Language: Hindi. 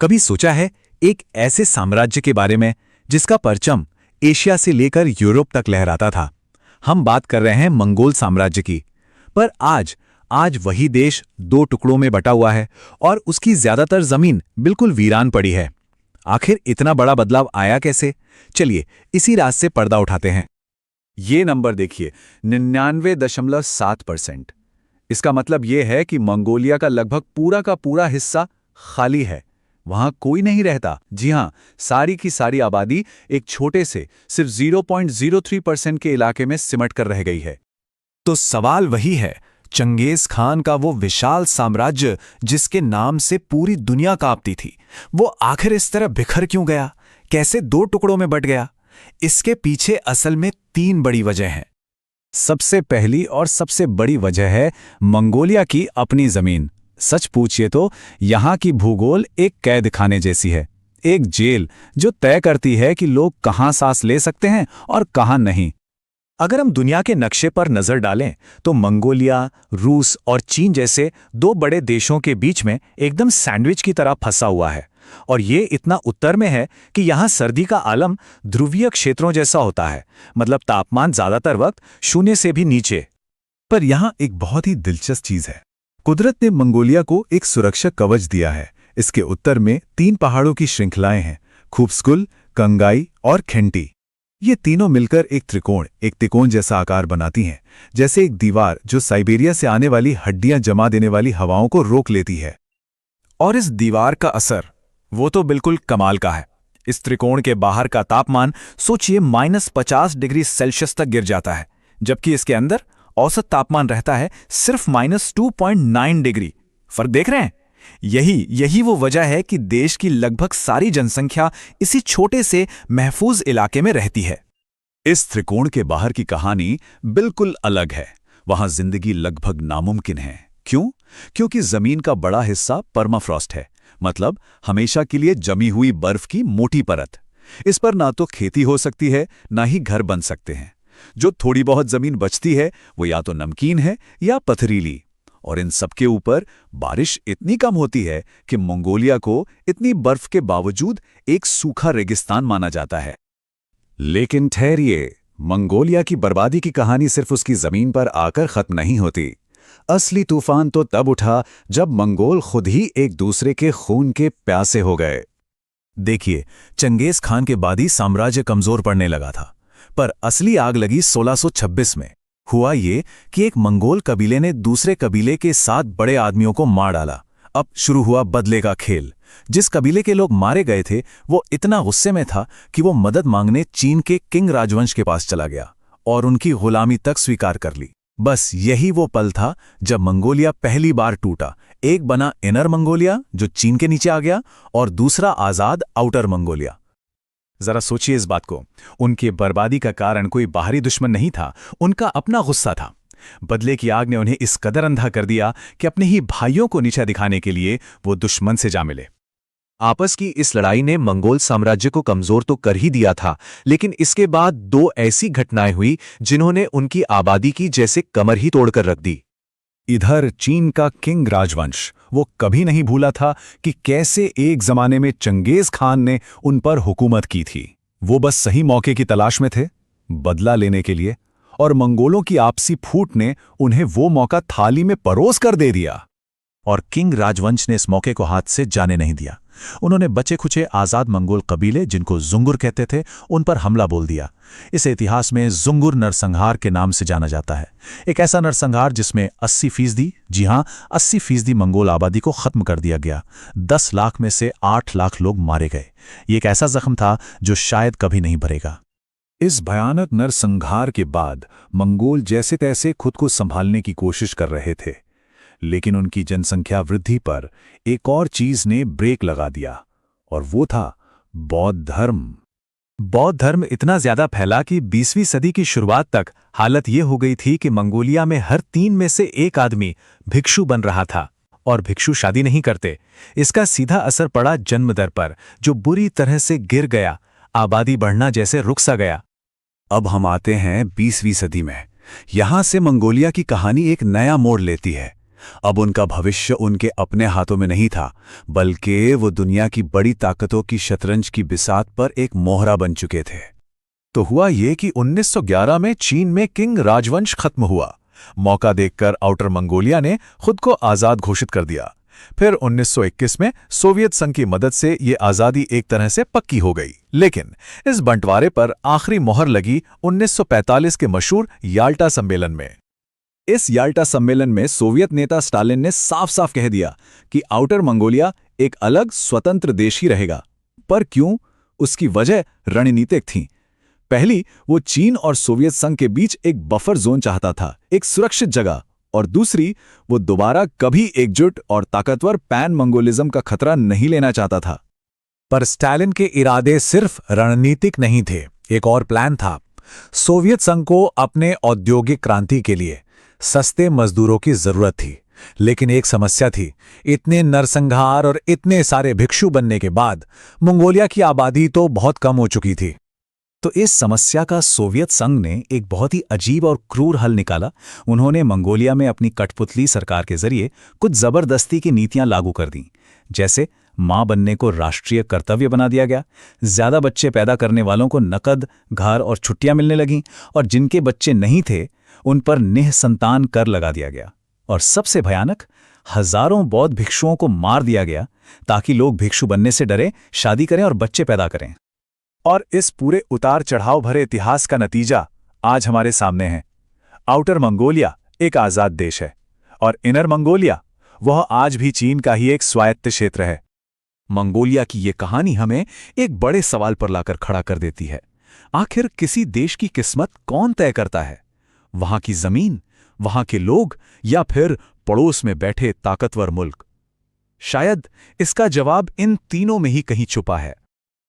कभी सोचा है एक ऐसे साम्राज्य के बारे में जिसका परचम एशिया से लेकर यूरोप तक लहराता था? हम बात कर रहे हैं मंगोल साम्राज्य की। पर आज वही देश दो टुकड़ों में बटा हुआ है और उसकी ज्यादातर जमीन बिल्कुल वीरान पड़ी है। आखिर इतना बड़ा बदलाव आया कैसे? चलिए इसी राज से पर्दा उठाते हैं। ये नंबर देखिए, 99.7%। इसका मतलब यह है कि मंगोलिया का लगभग पूरा का पूरा हिस्सा खाली है। वहां कोई नहीं रहता। जी हां, सारी की सारी आबादी एक छोटे से सिर्फ 0.03% के इलाके में सिमट कर रह गई है। तो सवाल वही है, चंगेज खान का वो विशाल साम्राज्य जिसके नाम से पूरी दुनिया कांपती थी, वो आखिर इस तरह बिखर क्यों गया? कैसे दो टुकड़ों में बट गया? इसके पीछे असल में 3 बड़ी वजह हैं। सबसे पहली और सबसे बड़ी वजह है मंगोलिया की अपनी जमीन। सच पूछिए तो यहाँ की भूगोल एक कैद खाने जैसी है, एक जेल जो तय करती है कि लोग कहाँ सांस ले सकते हैं और कहाँ नहीं। अगर हम दुनिया के नक्शे पर नजर डालें तो मंगोलिया, रूस और चीन जैसे 2 बड़े देशों के बीच में एकदम सैंडविच की तरह फंसा हुआ है। और ये इतना उत्तर में है कि यहाँ सर्दी का आलम ध्रुवीय क्षेत्रों जैसा होता है, मतलब तापमान ज्यादातर वक्त 0 से भी नीचे। पर यहाँ एक बहुत ही दिलचस्प चीज है। कुदरत ने मंगोलिया को एक सुरक्षा कवच दिया है। इसके उत्तर में 3 पहाड़ों की श्रृंखलाएं हैं, खूबस्कुल, कंगाई और खेंटी। ये तीनों मिलकर एक तिकोण जैसा आकार बनाती हैं, जैसे एक दीवार जो साइबेरिया से आने वाली हड्डियां जमा देने वाली हवाओं को रोक लेती है। और इस दीवार का असर वो तो बिल्कुल कमाल का है। इस त्रिकोण के बाहर का तापमान सोचिए -50 डिग्री सेल्सियस तक गिर जाता है, जबकि इसके अंदर औसत तापमान रहता है सिर्फ -2.9 डिग्री। फर्क देख रहे हैं? यही वो वजह है कि देश की लगभग सारी जनसंख्या इसी छोटे से महफूज इलाके में रहती है। इस त्रिकोण के बाहर की कहानी बिल्कुल अलग है। वहां जिंदगी लगभग नामुमकिन है। क्यों? क्योंकि जमीन का बड़ा हिस्सा परमाफ्रॉस्ट है, मतलब हमेशा के लिए जमी हुई बर्फ की मोटी परत। इस पर ना तो खेती हो सकती है, ना ही घर बन सकते हैं। जो थोड़ी बहुत जमीन बचती है वो या तो नमकीन है या पथरीली। और इन सबके ऊपर बारिश इतनी कम होती है कि मंगोलिया को इतनी बर्फ के बावजूद एक सूखा रेगिस्तान माना जाता है। लेकिन ठहरिए, मंगोलिया की बर्बादी की कहानी सिर्फ उसकी जमीन पर आकर खत्म नहीं होती। असली तूफान तो तब उठा जब मंगोल खुद ही एक दूसरे के खून के प्यासे हो गए। देखिए, चंगेज खान के बाद ही साम्राज्य कमजोर पड़ने लगा था, पर असली आग लगी 1626 में। हुआ ये कि एक मंगोल कबीले ने दूसरे कबीले के 7 बड़े आदमियों को मार डाला। अब शुरू हुआ बदले का खेल। जिस कबीले के लोग मारे गए थे वो इतना गुस्से में था कि वो मदद मांगने चीन के किंग राजवंश के पास चला गया और उनकी गुलामी तक स्वीकार कर ली। बस यही वो पल था जब मंगोलिया पहली बार टूटा। एक बना इनर मंगोलिया जो चीन के नीचे आ गया, और दूसरा आजाद आउटर मंगोलिया। जरा सोचिए इस बात को। उनके बर्बादी का कारण कोई बाहरी दुश्मन नहीं था, उनका अपना गुस्सा था। बदले की आग ने उन्हें इस कदर अंधा कर दिया कि अपने ही भाइयों को नीचा दिखाने के लिए वो दुश्मन से जा मिले। आपस की इस लड़ाई ने मंगोल साम्राज्य को कमजोर तो कर ही दिया था, लेकिन इसके बाद 2 ऐसी घटनाएं हुई जिन्होंने उनकी आबादी की जैसे कमर ही तोड़कर रख दी। इधर चीन का किंग राजवंश, वो कभी नहीं भूला था कि कैसे एक जमाने में चंगेज खान ने उन पर हुकूमत की थी। वो बस सही मौके की तलाश में थे बदला लेने के लिए, और मंगोलों की आपसी फूट ने उन्हें वो मौका थाली में परोस कर दे दिया। और किंग राजवंश ने इस मौके को हाथ से जाने नहीं दिया। उन्होंने बचे खुचे आजाद मंगोल कबीले, जिनको जुंगुर कहते थे, उन पर हमला बोल दिया। इसे इतिहास में जुंगुर नरसंहार के नाम से जाना जाता है। एक ऐसा नरसंहार जिसमें 80%, जी हां 80% मंगोल आबादी को खत्म कर दिया गया। 10 लाख में से 8 लाख लोग मारे गए। ये एक ऐसा जख्म था जो शायद कभी नहीं भरेगा। इस भयानक नरसंहार के बाद मंगोल जैसे तैसे खुद को संभालने की कोशिश कर रहे थे, लेकिन उनकी जनसंख्या वृद्धि पर एक और चीज ने ब्रेक लगा दिया, और वो था बौद्ध धर्म। बौद्ध धर्म इतना ज्यादा फैला कि 20वीं सदी की शुरुआत तक हालत ये हो गई थी कि मंगोलिया में हर 3 में से 1 आदमी भिक्षु बन रहा था। और भिक्षु शादी नहीं करते। इसका सीधा असर पड़ा जन्म दर पर, जो बुरी तरह से गिर गया। आबादी बढ़ना जैसे रुक सा गया। अब हम आते हैं 20वीं सदी में। यहां से मंगोलिया की कहानी एक नया मोड़ लेती है। अब उनका भविष्य उनके अपने हाथों में नहीं था, बल्कि वो दुनिया की बड़ी ताकतों की शतरंज की बिसात पर एक मोहरा बन चुके थे। तो हुआ ये कि 1911 में चीन में किंग राजवंश खत्म हुआ। मौका देखकर आउटर मंगोलिया ने खुद को आजाद घोषित कर दिया। फिर 1921 में सोवियत संघ की मदद से ये आजादी एक तरह से पक्की हो गई। लेकिन इस बंटवारे पर आखिरी मोहर लगी 1945 के मशहूर याल्टा सम्मेलन में। इस याल्टा सम्मेलन में सोवियत नेता स्टालिन ने साफ साफ कह दिया कि आउटर मंगोलिया एक अलग स्वतंत्र देश ही रहेगा। पर क्यों? उसकी वजह रणनीतिक थी। पहली, वो चीन और सोवियत संघ के बीच एक बफर जोन चाहता था, एक सुरक्षित जगह। और दूसरी, वो दोबारा कभी एकजुट और ताकतवर पैन मंगोलिज्म का खतरा नहीं लेना चाहता था। पर स्टालिन के इरादे सिर्फ रणनीतिक नहीं थे, एक और प्लान था। सोवियत संघ को अपने औद्योगिक क्रांति के लिए सस्ते मजदूरों की जरूरत थी, लेकिन एक समस्या थी। इतने नरसंहार और इतने सारे भिक्षु बनने के बाद मंगोलिया की आबादी तो बहुत कम हो चुकी थी। तो इस समस्या का सोवियत संघ ने एक बहुत ही अजीब और क्रूर हल निकाला। उन्होंने मंगोलिया में अपनी कठपुतली सरकार के जरिए कुछ जबरदस्ती की नीतियां लागू कर दी। जैसे मां बनने को राष्ट्रीय कर्तव्य बना दिया गया, ज्यादा बच्चे पैदा करने वालों को नकद, घर और छुट्टियां मिलने लगीं, और जिनके बच्चे नहीं थे उन पर निःसंतान कर लगा दिया गया। और सबसे भयानक, हजारों बौद्ध भिक्षुओं को मार दिया गया ताकि लोग भिक्षु बनने से डरे, शादी करें और बच्चे पैदा करें। और इस पूरे उतार चढ़ाव भरे इतिहास का नतीजा आज हमारे सामने है। आउटर मंगोलिया एक आजाद देश है और इनर मंगोलिया वह आज भी चीन का ही एक स्वायत्त क्षेत्र है। मंगोलिया की ये कहानी हमें एक बड़े सवाल पर लाकर खड़ा कर देती है। आखिर किसी देश की किस्मत कौन तय करता है? वहां की जमीन, वहां के लोग, या फिर पड़ोस में बैठे ताकतवर मुल्क? शायद इसका जवाब इन तीनों में ही कहीं छुपा है।